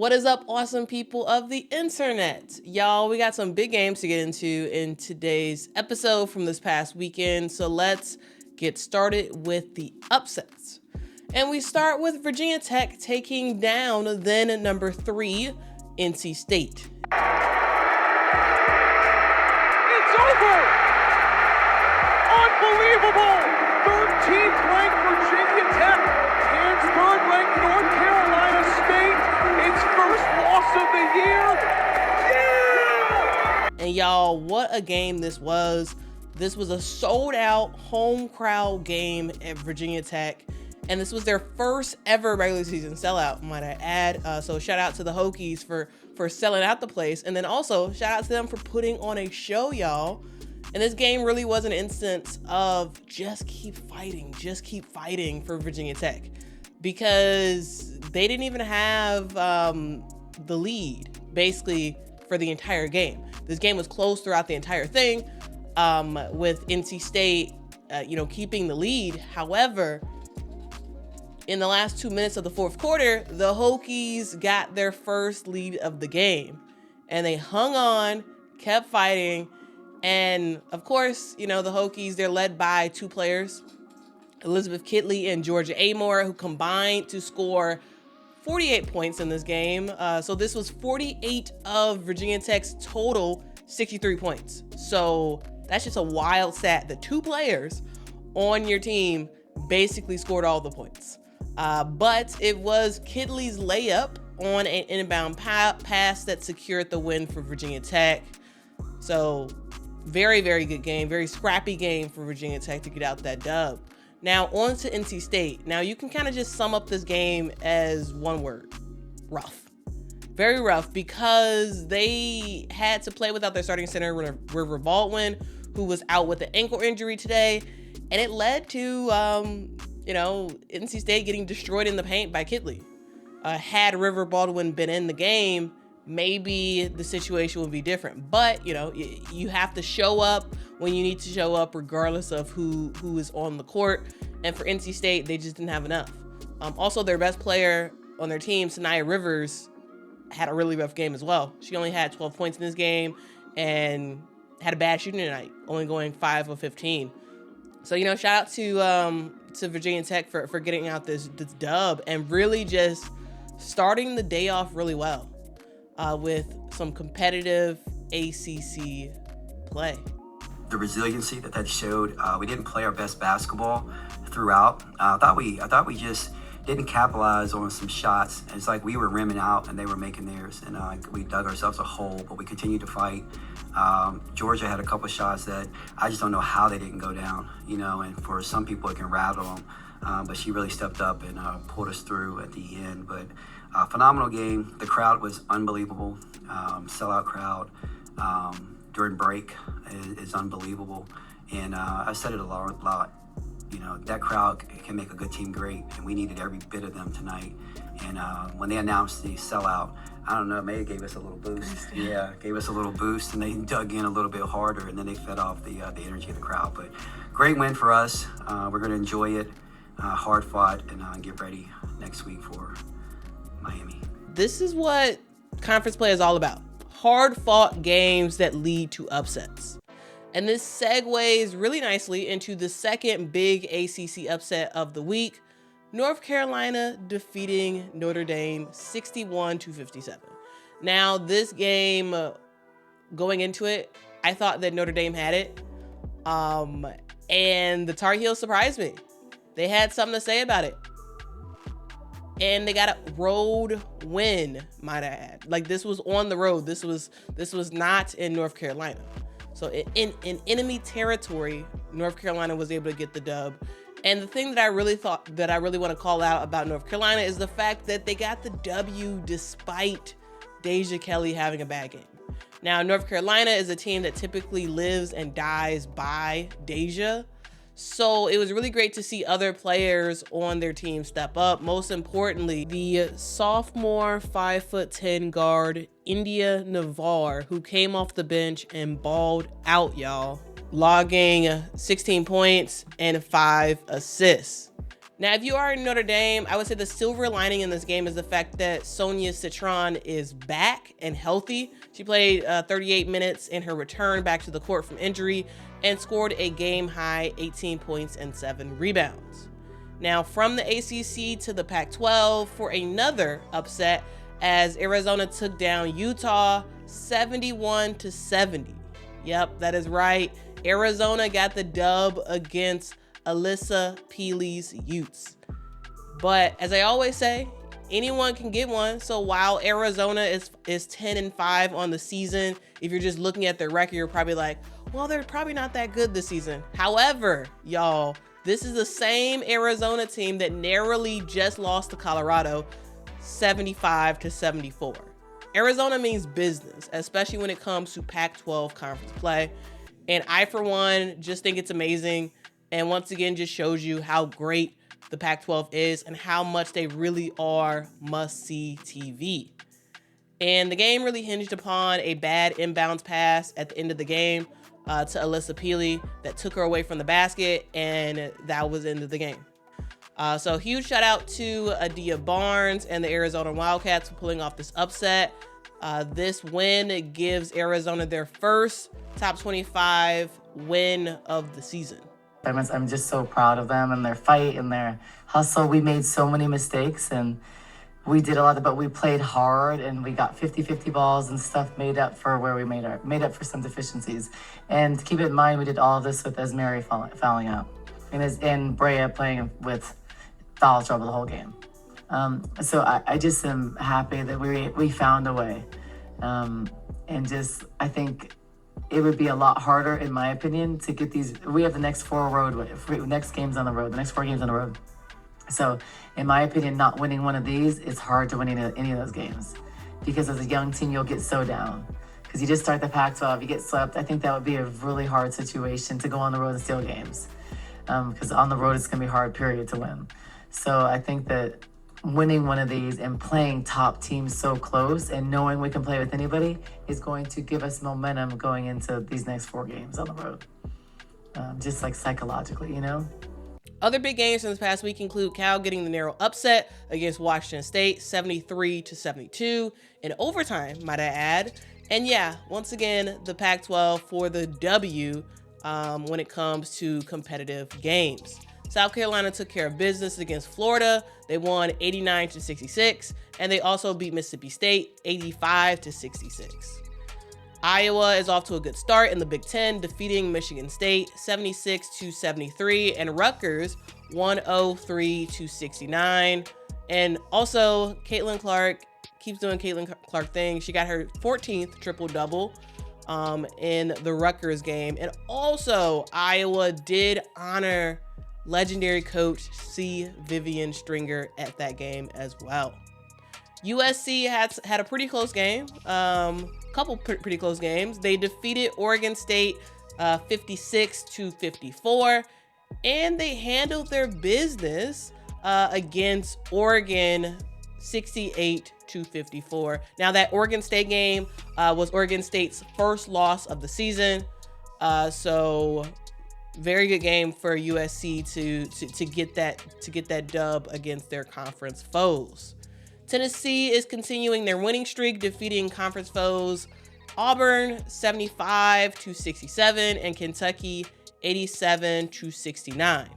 What is up, awesome people of the internet? Y'all, we got some big games to get into in today's episode from this past weekend. So let's get started with the upsets. And we start with Virginia Tech taking down then number 3, NC State. It's over! Unbelievable! 13th ranked Virginia Tech hands 3rd ranked North Carolina State its first loss of the year. Yeah! And y'all, what a game this was. This was a sold out home crowd game at Virginia Tech. And this was their first ever regular season sellout, might I add. So shout out to the Hokies for selling out the place. And then also shout out to them for putting on a show, y'all. And this game really was an instance of just keep fighting for Virginia Tech. Because they didn't even have the lead, basically, for the entire game. This game was close throughout the entire thing, with NC State, keeping the lead. However, in the last 2 minutes of the fourth quarter, the Hokies got their first lead of the game. And they hung on, kept fighting. And of course, the Hokies, they're led by 2 players, Elizabeth Kitley and Georgia Amore, who combined to score 48 points in this game. So this was 48 of Virginia Tech's total 63 points. So that's just a wild stat. The 2 players on your team basically scored all the points. But it was Kitley's layup on an inbound pass that secured the win for Virginia Tech. So very, very good game, very scrappy game for Virginia Tech to get out that dub. Now on to NC State. Now you can kind of just sum up this game as one word: rough. Very rough, because they had to play without their starting center, River Baldwin, who was out with an ankle injury today. And it led to, NC State getting destroyed in the paint by Kitley. Had River Baldwin been in the game, maybe the situation would be different. But, you have to show up when you need to show up, regardless of who is on the court. And for NC State, they just didn't have enough. Also, their best player on their team, Sanaya Rivers, had a really rough game as well. She only had 12 points in this game and had a bad shooting tonight, only going 5 of 15. So, shout out to Virginia Tech for getting out this dub and really just starting the day off really well with some competitive ACC play. The resiliency that showed. We didn't play our best basketball throughout. I thought we just didn't capitalize on some shots. It's like we were rimming out and they were making theirs, and we dug ourselves a hole, but we continued to fight. Georgia had a couple shots that I just don't know how they didn't go down, and for some people it can rattle them, but she really stepped up and pulled us through at the end. But phenomenal game. The crowd was unbelievable. Sellout crowd during break is unbelievable, and I said it a lot. That crowd can make a good team great, and we needed every bit of them tonight. And when they announced the sellout, I don't know, maybe it gave us a little boost. Yeah, gave us a little boost, and they dug in a little bit harder, and then they fed off the energy of the crowd. But great win for us. We're going to enjoy it, hard fought, and get ready next week for Miami. This is what conference play is all about. Hard fought games that lead to upsets. And this segues really nicely into the second big ACC upset of the week. North Carolina defeating Notre Dame 61-57. Now, this game, going into it, I thought that Notre Dame had it. And the Tar Heels surprised me. They had something to say about it. And they got a road win, might I add. Like, this was on the road. This was not in North Carolina. So in enemy territory, North Carolina was able to get the dub. And the thing that I really want to call out about North Carolina is the fact that they got the W despite Deja Kelly having a bad game. Now, North Carolina is a team that typically lives and dies by Deja. So it was really great to see other players on their team step up. Most importantly, the sophomore 5'10" guard, India Navarre, who came off the bench and balled out, y'all, logging 16 points and 5 assists. Now, if you are in Notre Dame, I would say the silver lining in this game is the fact that Sonia Citron is back and healthy. She played 38 minutes in her return back to the court from injury and scored a game-high 18 points and 7 rebounds. Now, from the ACC to the Pac-12 for another upset as Arizona took down Utah 71-70. Yep, that is right. Arizona got the dub against Alyssa Peely's Utes. But as I always say, anyone can get one. So while Arizona is 10-5 on the season, if you're just looking at their record, you're probably like, well, they're probably not that good this season. However, y'all, this is the same Arizona team that narrowly just lost to Colorado 75-74. Arizona means business, especially when it comes to Pac-12 conference play. And I, for one, just think it's amazing. And once again, just shows you how great the Pac-12 is and how much they really are must-see TV. And the game really hinged upon a bad inbounds pass at the end of the game to Alyssa Peely that took her away from the basket, and that was the end of the game. So huge shout out to Adia Barnes and the Arizona Wildcats for pulling off this upset. This win gives Arizona their first top 25 win of the season. I'm just so proud of them and their fight and their hustle. We made so many mistakes and we did a lot, but we played hard and we got 50-50 balls and stuff made up for where we made up for some deficiencies. And keep in mind, we did all of this with Esmeri fouling out and Brea playing with foul trouble the whole game. So I just am happy that we found a way. And just, I think it would be a lot harder, in my opinion, to get these. We have the next four games on the road. So, in my opinion, not winning one of these, it's hard to win any of those games. Because as a young team, you'll get so down. Because you just start the Pac-12, you get swept. I think that would be a really hard situation to go on the road and steal games. Because on the road, it's going to be hard, period, to win. So I think that winning one of these and playing top teams so close and knowing we can play with anybody is going to give us momentum going into these next 4 games on the road. Just like psychologically, you know? Other big games from this past week include Cal getting the narrow upset against Washington State, 73-72, in overtime, might I add. And yeah, once again, the Pac-12 for the W when it comes to competitive games. South Carolina took care of business against Florida. They won 89-66, and they also beat Mississippi State 85-66. Iowa is off to a good start in the Big Ten, defeating Michigan State 76-73, and Rutgers 103-69. And also, Caitlin Clark keeps doing Caitlin Clark thing. She got her 14th triple-double in the Rutgers game. And also, Iowa did honor legendary coach C. Vivian Stringer at that game as well. USC had a pretty close game, couple pretty close games. They defeated Oregon State 56-54, and they handled their business against Oregon 68-54. Now that Oregon State game was Oregon State's first loss of the season, so very good game for USC to get that dub against their conference foes. Tennessee is continuing their winning streak, defeating conference foes Auburn 75-67 and Kentucky 87-69.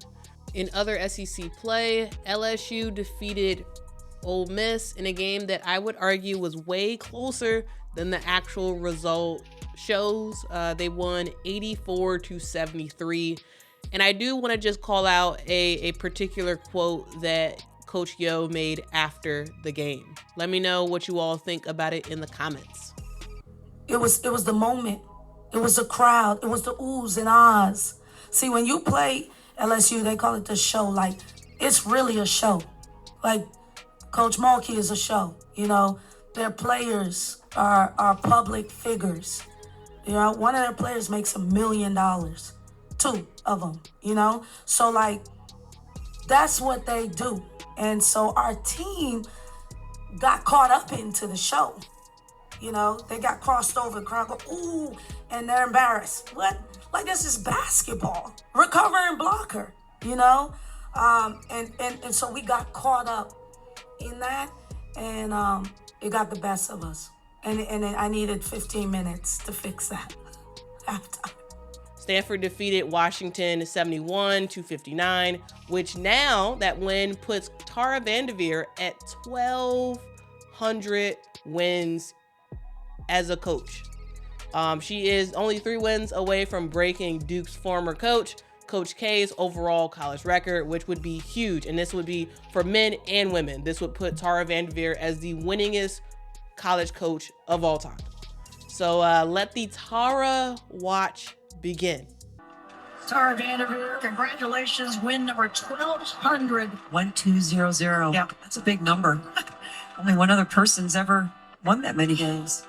In other SEC play, LSU defeated Ole Miss in a game that I would argue was way closer than the actual result shows. They won 84-73. And I do want to just call out a particular quote that Coach Yo made after the game. Let me know what you all think about it in the comments. It was the moment. It was the crowd. It was the oohs and ahs. See, when you play LSU, they call it the show. Like, it's really a show. Like, Coach Mulkey is a show. You know, their players are public figures. You know, one of their players makes $1 million. 2 of them, you know? So, like, that's what they do. And so our team got caught up into the show. You know, they got crossed over, the crowd go, ooh, and they're embarrassed. What? Like, this is basketball. Recover and block her, you know? And so we got caught up in that, and it got the best of us. And I needed 15 minutes to fix that halftime. Stanford defeated Washington 71-59, which now that win puts Tara Vanderveer at 1,200 wins as a coach. She is only 3 wins away from breaking Duke's former coach, Coach K's overall college record, which would be huge. And this would be for men and women. This would put Tara Vanderveer as the winningest college coach of all time. So let the Tara watch begin. Tara Vanderveer, congratulations, win number 1,200. 1,200. Yeah, that's a big number. Only one other person's ever won that many games.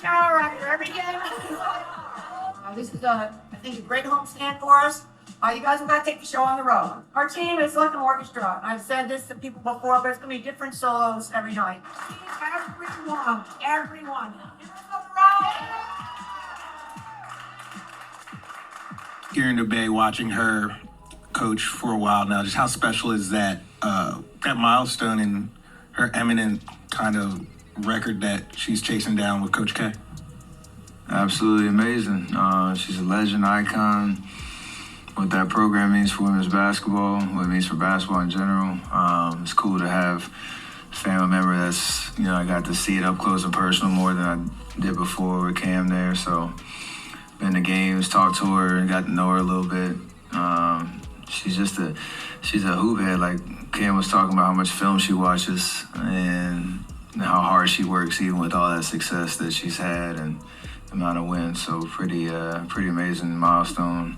All right, every game. This is I think a great homestand for us. You guys have got to take the show on the road. Our team is like an orchestra. I've said this to people before, but it's going to be different solos every night. Everyone. Here in the Bay, watching her coach for a while now, just how special is that milestone and her eminent kind of record that she's chasing down with Coach K? Absolutely amazing. She's a legend, icon. What that program means for women's basketball, what it means for basketball in general. It's cool to have a family member that's, I got to see it up close and personal more than I did before with Cam there. So, been to games, talked to her, got to know her a little bit. She's a hoop head. Like Cam was talking about how much film she watches and how hard she works, even with all that success that she's had and the amount of wins. So pretty amazing milestone.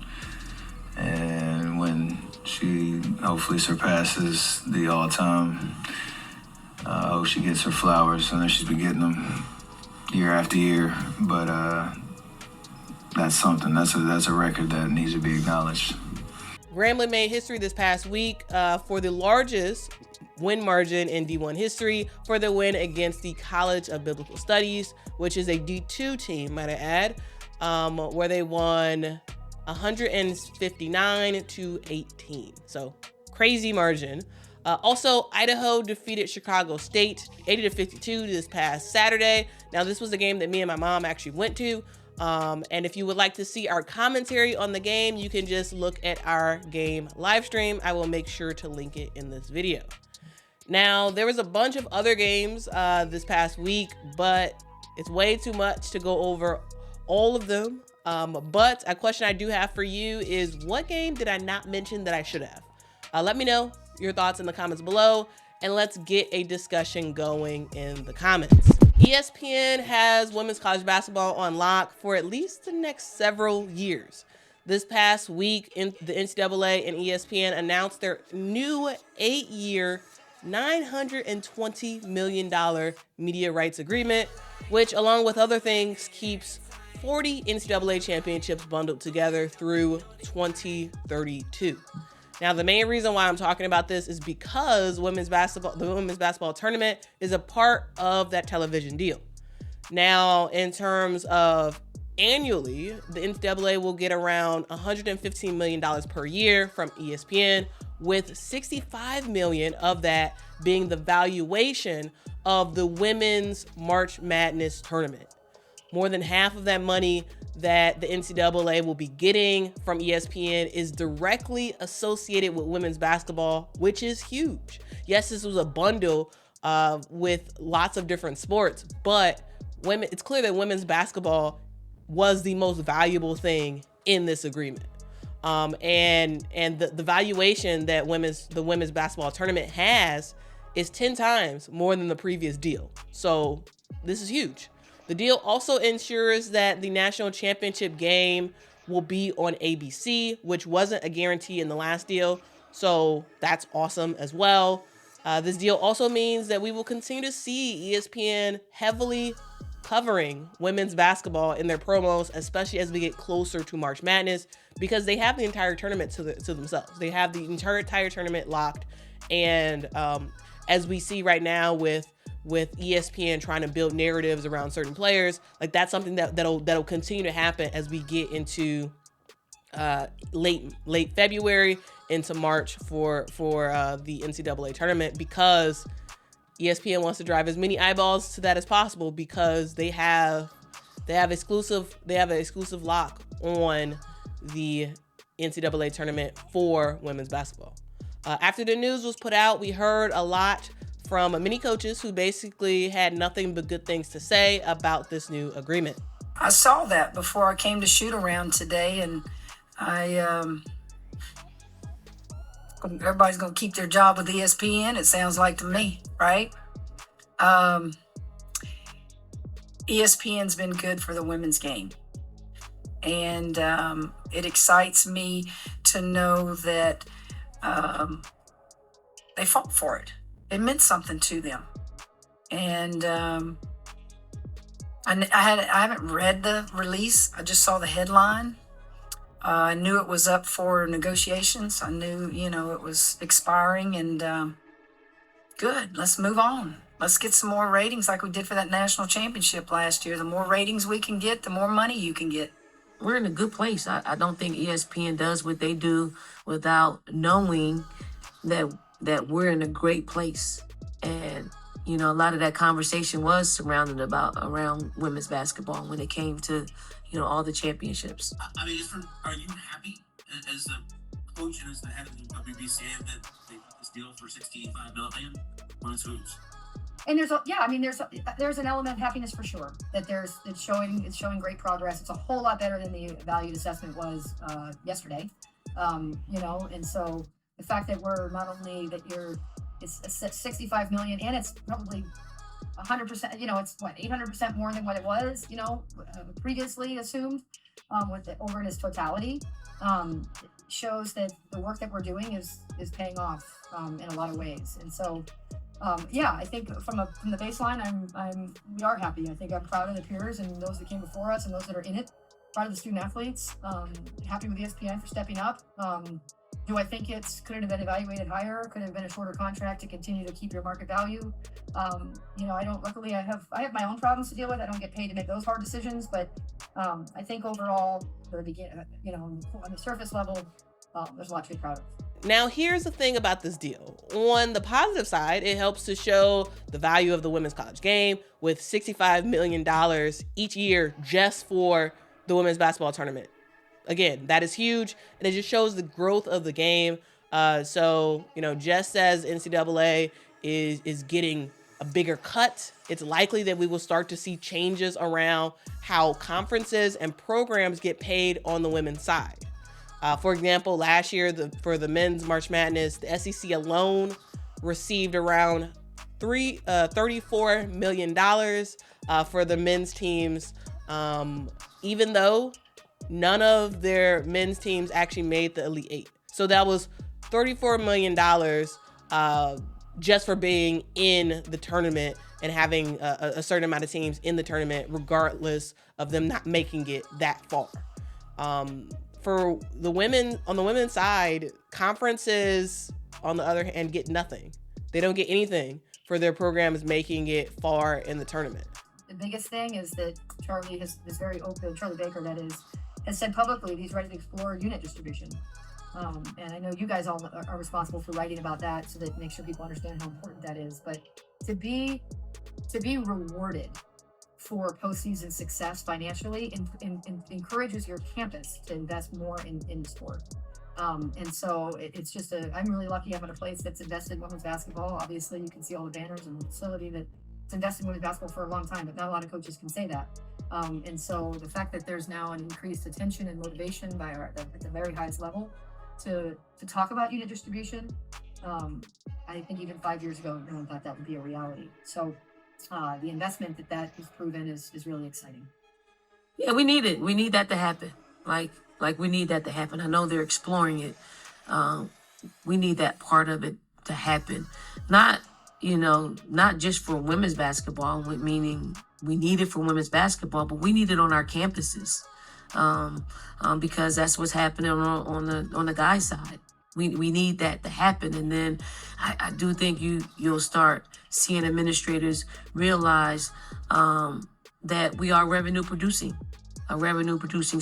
And when she hopefully surpasses the all-time, I hope she gets her flowers. I know she's been getting them year after year, but that's something. That's a record that needs to be acknowledged. Grambling made history this past week for the largest win margin in D1 history for the win against the College of Biblical Studies, which is a D2 team, might I add, where they won 159-18. So crazy margin. Also, Idaho defeated Chicago State 80-52 this past Saturday. Now, this was a game that me and my mom actually went to. And if you would like to see our commentary on the game, you can just look at our game live stream. I will make sure to link it in this video. Now, there was a bunch of other games this past week, but it's way too much to go over all of them. But a question I do have for you is, what game did I not mention that I should have? Let me know your thoughts in the comments below, and let's get a discussion going in the comments. ESPN has women's college basketball on lock for at least the next several years. This past week, the NCAA and ESPN announced their new 8-year, $920 million media rights agreement, which, along with other things, keeps 40 NCAA championships bundled together through 2032. Now, the main reason why I'm talking about this is because the women's basketball tournament is a part of that television deal. Now, in terms of annually, the NCAA will get around $115 million per year from ESPN, with $65 million of that being the valuation of the women's March Madness tournament. More than half of that money that the NCAA will be getting from ESPN is directly associated with women's basketball, which is huge. Yes, this was a bundle with lots of different sports, but it's clear that women's basketball was the most valuable thing in this agreement. And the valuation that the women's basketball tournament has is 10 times more than the previous deal. So this is huge. The deal also ensures that the national championship game will be on ABC, which wasn't a guarantee in the last deal. So that's awesome as well. This deal also means that we will continue to see ESPN heavily covering women's basketball in their promos, especially as we get closer to March Madness, because they have the entire tournament to themselves. They have the entire tournament locked. And as we see right now with ESPN trying to build narratives around certain players, like that's something that'll continue to happen as we get into late February into March for the NCAA tournament, because ESPN wants to drive as many eyeballs to that as possible, because they have an exclusive lock on the NCAA tournament for women's basketball. After the news was put out, we heard a lot from many coaches who basically had nothing but good things to say about this new agreement. I saw that before I came to shoot around today, and everybody's going to keep their job with ESPN, it sounds like to me, right? ESPN's been good for the women's game. And it excites me to know that they fought for it. It meant something to them. And I haven't read the release. I just saw the headline. I knew it was up for negotiations. I knew, it was expiring, and good. Let's move on. Let's get some more ratings like we did for that national championship last year. The more ratings we can get, the more money you can get. We're in a good place. I don't think ESPN does what they do without knowing that we're in a great place. And, a lot of that conversation was surrounded around women's basketball when it came to, all the championships. I mean, are you happy as the coach and as the head of the WBCA that they got this deal for $65 million? Women's hoops. And there's an element of happiness for sure that it's showing great progress. It's a whole lot better than the valued assessment was yesterday, and so the fact that we're not only it's $65 million, and it's probably 100%, it's 800% more than what it was, previously assumed, over in its totality, shows that the work that we're doing is paying off in a lot of ways. And so I think from the baseline, we are happy. I think I'm proud of the peers and those that came before us and those that are in it. Proud of the student athletes. Happy with ESPN for stepping up. Do I think could it have been evaluated higher? Could it have been a shorter contract to continue to keep your market value? I don't. Luckily, I have my own problems to deal with. I don't get paid to make those hard decisions. But I think overall, on the surface level, there's a lot to be proud of. Now, here's the thing about this deal. On the positive side, it helps to show the value of the women's college game with $65 million each year just for the women's basketball tournament. Again, that is huge, and it just shows the growth of the game. So, just as NCAA is getting a bigger cut, it's likely that we will start to see changes around how conferences and programs get paid on the women's side. For example, last year for the men's March Madness, the SEC alone received around $34 million for the men's teams, even though none of their men's teams actually made the Elite Eight. So that was $34 million just for being in the tournament and having a certain amount of teams in the tournament, regardless of them not making it that far. For the women, on the women's side, conferences, on the other hand, get nothing. They don't get anything for their programs making it far in the tournament. The biggest thing is that Charlie is very open, Charlie Baker, that is, has said publicly he's ready to explore unit distribution. And I know you guys all are responsible for writing about that so that make sure people understand how important that is. But to be rewarded for postseason success financially encourages your campus to invest more in the sport. And so it's just I'm really lucky I'm at a place that's invested in women's basketball. Obviously, you can see all the banners and the facility that's invested in women's basketball for a long time, but not a lot of coaches can say that. And so the fact that there's now an increased attention and motivation at the very highest level to talk about unit distribution, I think even 5 years ago, no one thought that would be a reality. So the investment that is proven is really exciting. Yeah, we need it. We need that to happen. Like we need that to happen. I know they're exploring it. We need that part of it to happen. Not just for women's basketball, meaning we need it for women's basketball, but we need it on our campuses because that's what's happening on the guys' side. We need that to happen, and then I do think you'll start seeing administrators realize that we are revenue producing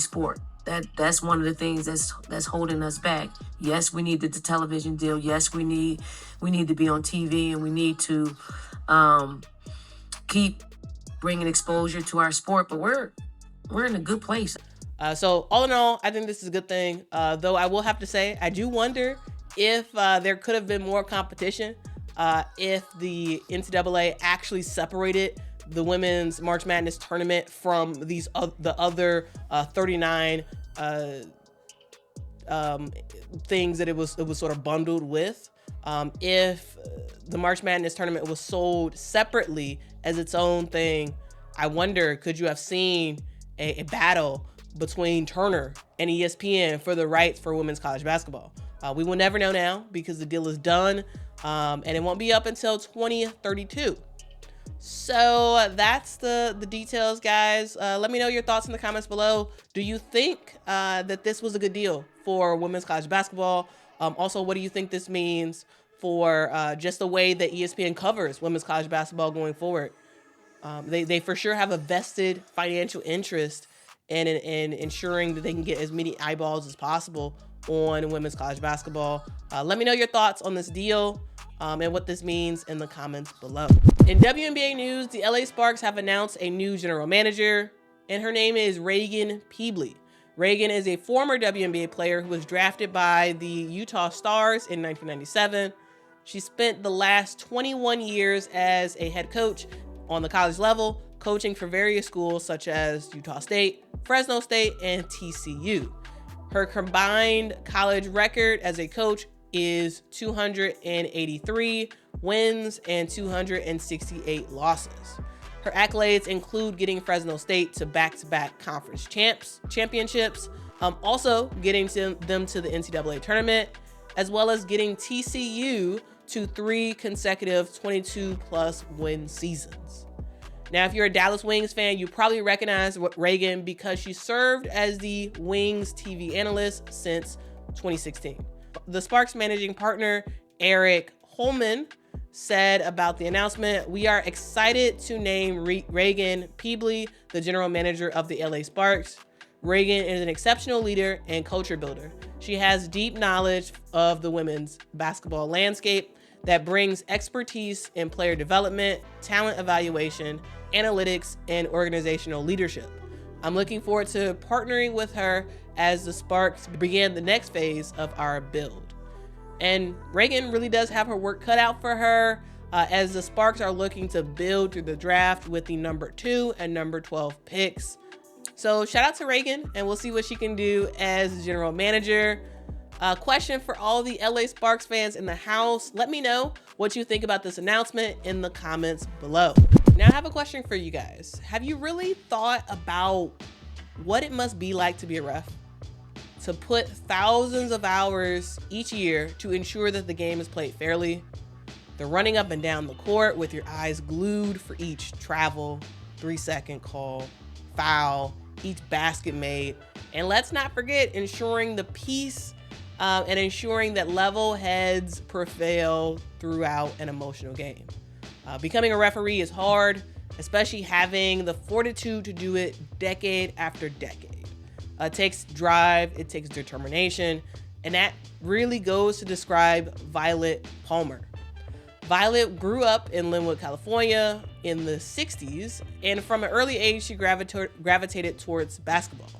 sport. That's one of the things that's holding us back. Yes, we need the television deal. Yes, we need to be on TV, and we need to keep bringing exposure to our sport. But we're in a good place. So all in all, I think this is a good thing. Though I will have to say, I do wonder if there could have been more competition if the NCAA actually separated the women's March Madness tournament from the other 39 things that it was sort of bundled with. If the March Madness tournament was sold separately as its own thing, I wonder, could you have seen a battle between Turner and ESPN for the rights for women's college basketball? We will never know now because the deal is done, and it won't be up until 2032. So that's the details, guys. Let me know your thoughts in the comments below. Do you think that this was a good deal for women's college basketball? Also, what do you think this means for just the way that ESPN covers women's college basketball going forward? They for sure have a vested financial interest in ensuring that they can get as many eyeballs as possible on women's college basketball. Let me know your thoughts on this deal and what this means in the comments below. In WNBA news, the LA Sparks have announced a new general manager, and her name is Reagan Peebly. Reagan is a former WNBA player who was drafted by the Utah Stars in 1997. She spent the last 21 years as a head coach on the college level, coaching for various schools such as Utah State, Fresno State, and TCU. Her combined college record as a coach is 283 wins and 268 losses. Her accolades include getting Fresno State to back-to-back conference championships, also getting them to the NCAA tournament, as well as getting TCU to 3 consecutive 22-plus win seasons. Now, if you're a Dallas Wings fan, you probably recognize Reagan because she served as the Wings TV analyst since 2016. The Sparks managing partner, Eric Holman, said about the announcement, "We are excited to name Reagan Peebly the general manager of the LA Sparks. Reagan is an exceptional leader and culture builder. She has deep knowledge of the women's basketball landscape that brings expertise in player development, talent evaluation, analytics, and organizational leadership. I'm looking forward to partnering with her as the Sparks begin the next phase of our build." And Reagan really does have her work cut out for her as the Sparks are looking to build through the draft with the number 2 and number 12 picks. So shout out to Reagan, and we'll see what she can do as general manager. Question for all the LA Sparks fans in the house. Let me know what you think about this announcement in the comments below. Now I have a question for you guys. Have you really thought about what it must be like to be a ref? To put thousands of hours each year to ensure that the game is played fairly. The running up and down the court with your eyes glued for each travel, 3-second call, foul, each basket made. And let's not forget ensuring the peace and ensuring that level heads prevail throughout an emotional game. Becoming a referee is hard, especially having the fortitude to do it decade after decade. It takes drive, it takes determination, and that really goes to describe Violet Palmer. Violet grew up in Linwood, California in the 60s, and from an early age, she gravitated towards basketball.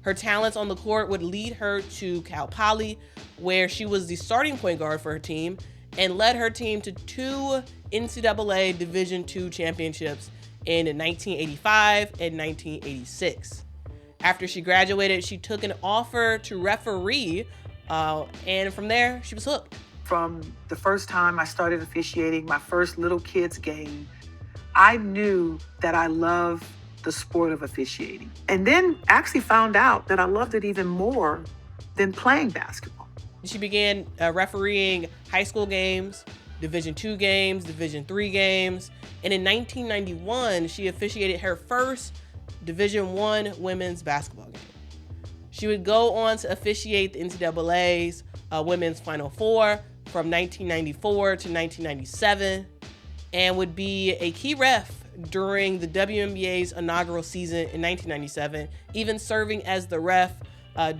Her talents on the court would lead her to Cal Poly, where she was the starting point guard for her team and led her team to 2 NCAA Division II championships in 1985 and 1986. After she graduated, she took an offer to referee, and from there, she was hooked. From the first time I started officiating my first little kids game, I knew that I loved the sport of officiating. And then actually found out that I loved it even more than playing basketball. She began refereeing high school games, Division II games, Division III games, and in 1991, she officiated her first Division I women's basketball game. She would go on to officiate the NCAA's Women's Final Four from 1994 to 1997, and would be a key ref during the WNBA's inaugural season in 1997, even serving as the ref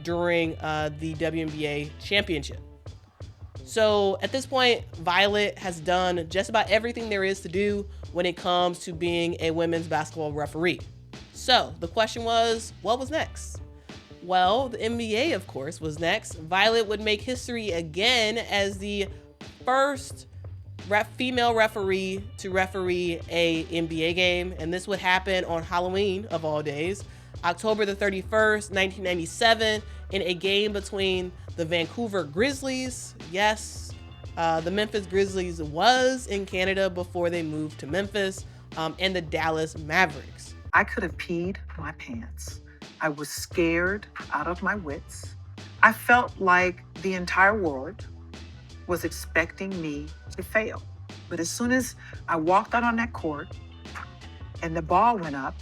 during the WNBA championship. So at this point, Violet has done just about everything there is to do when it comes to being a women's basketball referee. So the question was, what was next? Well, the NBA, of course, was next. Violet would make history again as the first female referee to referee a NBA game, and this would happen on Halloween of all days, October the 31st, 1997, in a game between the Vancouver Grizzlies. Yes, the Memphis Grizzlies was in Canada before they moved to Memphis, and the Dallas Mavericks. I could have peed my pants. I was scared out of my wits. I felt like the entire world was expecting me to fail. But as soon as I walked out on that court and the ball went up,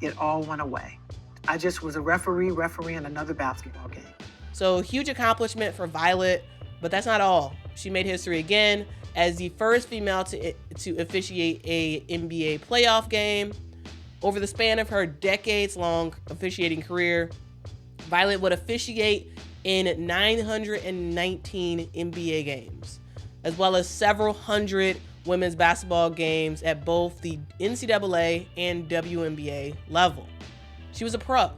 it all went away. I just was a referee in another basketball game. So huge accomplishment for Violet, but that's not all. She made history again as the first female to officiate a NBA playoff game. Over the span of her decades-long officiating career, Violet would officiate in 919 NBA games, as well as several hundred women's basketball games at both the NCAA and WNBA level. She was a pro.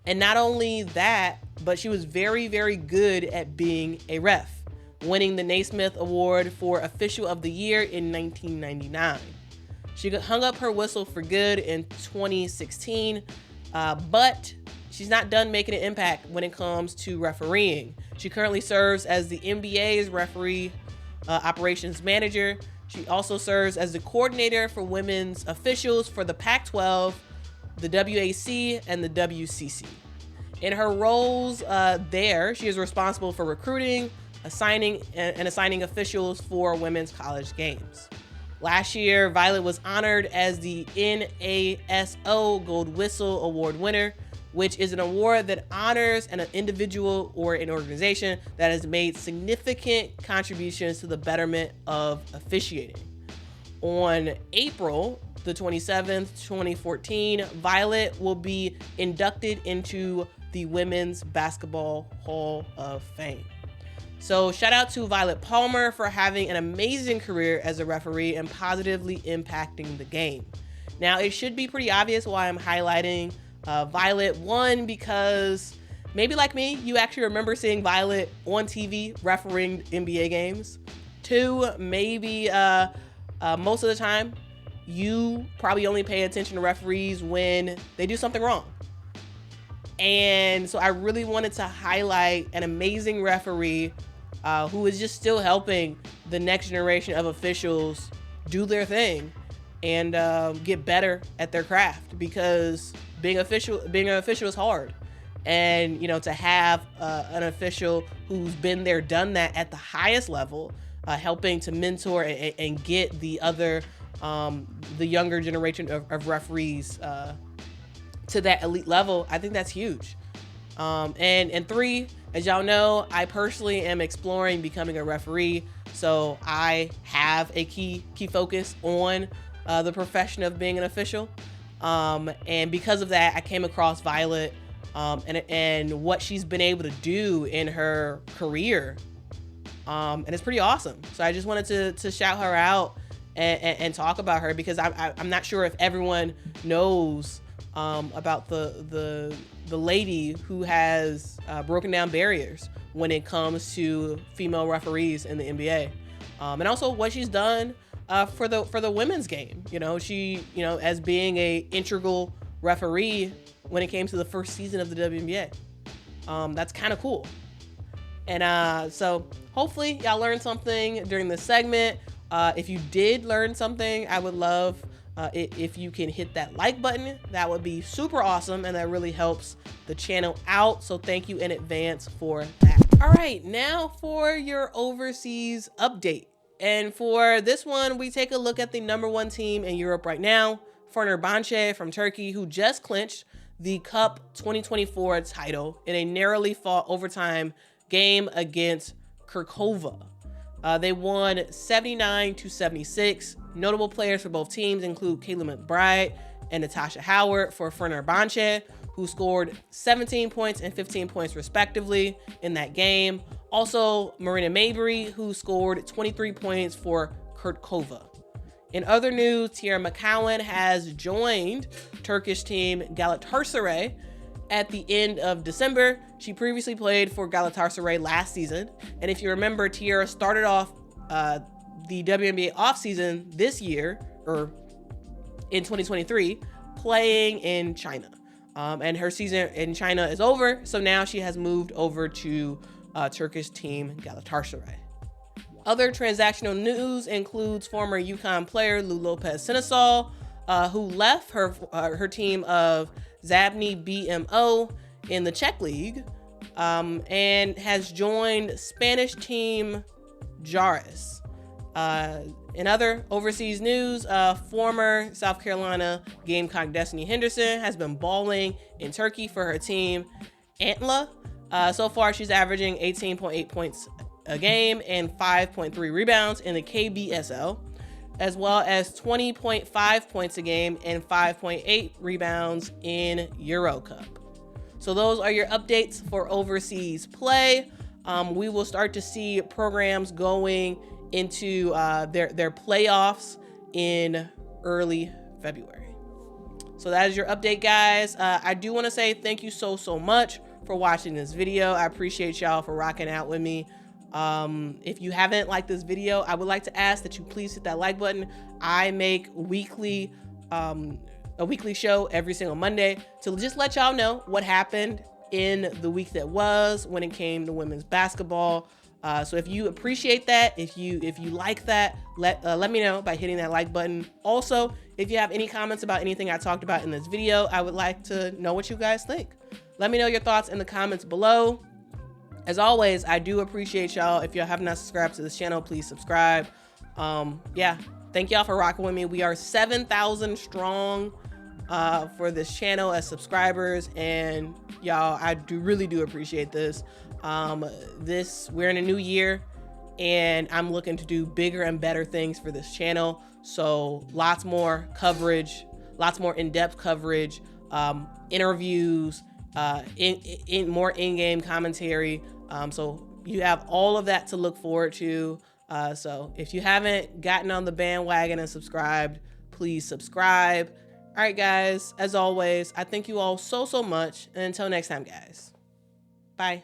And not only that, but she was very, very good at being a ref, winning the Naismith Award for Official of the Year in 1999. She hung up her whistle for good in 2016, but she's not done making an impact when it comes to refereeing. She currently serves as the NBA's referee operations manager. She also serves as the coordinator for women's officials for the Pac-12, the WAC, and the WCC. In her roles there, she is responsible for recruiting, assigning officials for women's college games. Last year, Violet was honored as the NASO Gold Whistle Award winner, which is an award that honors an individual or an organization that has made significant contributions to the betterment of officiating. On April the 27th, 2014, Violet will be inducted into the Women's Basketball Hall of Fame. So shout out to Violet Palmer for having an amazing career as a referee and positively impacting the game. Now, it should be pretty obvious why I'm highlighting Violet. One, because maybe like me, you actually remember seeing Violet on TV refereeing NBA games. Two, maybe most of the time, you probably only pay attention to referees when they do something wrong. And so I really wanted to highlight an amazing referee who is just still helping the next generation of officials do their thing and get better at their craft, because being an official is hard. And, you know, to have an official who's been there, done that at the highest level, helping to mentor and get the other, the younger generation of referees to that elite level, I think that's huge. And three, as y'all know, I personally am exploring becoming a referee. So I have a key focus on the profession of being an official. And because of that, I came across Violet and what she's been able to do in her career. And it's pretty awesome. So I just wanted to shout her out and talk about her, because I'm not sure if everyone knows about the lady who has broken down barriers when it comes to female referees in the NBA, and also what she's done for the women's game. You know, she, you know, as being a integral referee when it came to the first season of the WNBA. That's kind of cool. And so hopefully y'all learned something during this segment. If you did learn something, I would love if you can hit that like button. That would be super awesome, and that really helps the channel out. So thank you in advance for that. All right, now for your overseas update. And for this one, we take a look at the number 1 team in Europe right now, Fenerbahce from Turkey, who just clinched the Cup 2024 title in a narrowly fought overtime game against Kirkova. They won 79-76. Notable players for both teams include Kayla McBride and Natasha Howard for Fenerbahce, who scored 17 points and 15 points respectively in that game. Also, Marina Mabry, who scored 23 points for Kirkova. In other news, Tiara McCowan has joined Turkish team Galatasaray at the end of December. She previously played for Galatasaray last season. And if you remember, Tiara started off the WNBA offseason this year, or in 2023, playing in China. And her season in China is over, so now she has moved over to Turkish team Galatasaray. Other transactional news includes former UConn player Lou Lopez Sinisal, who left her team of Zabni BMO in the Czech League, and has joined Spanish team Jares. In other overseas news, former South Carolina Gamecock Destiny Henderson has been balling in Turkey for her team Antla. So far, she's averaging 18.8 points a game and 5.3 rebounds in the KBSL, as well as 20.5 points a game and 5.8 rebounds in Euro Cup. So those are your updates for overseas play. We will start to see programs going into their playoffs in early February. So that is your update, guys. I do want to say thank you so much for watching this video. I appreciate y'all for rocking out with me. If you haven't liked this video, I would like to ask that you please hit that like button. I make a weekly show every single Monday to just let y'all know what happened in the week that was when it came to women's basketball. So if you appreciate that, if you like that, let me know by hitting that like button. Also, if you have any comments about anything I talked about in this video, I would like to know what you guys think. Let me know your thoughts in the comments below. As always, I do appreciate y'all. If y'all have not subscribed to this channel, please subscribe. Yeah, thank y'all for rocking with me. We are 7,000 strong for this channel as subscribers, and y'all, I really do appreciate this. We're in a new year, and I'm looking to do bigger and better things for this channel. So lots more coverage, lots more in-depth coverage, interviews, more in-game commentary. So you have all of that to look forward to. So if you haven't gotten on the bandwagon and subscribed, please subscribe. All right, guys, as always, I thank you all so much. And until next time, guys, bye.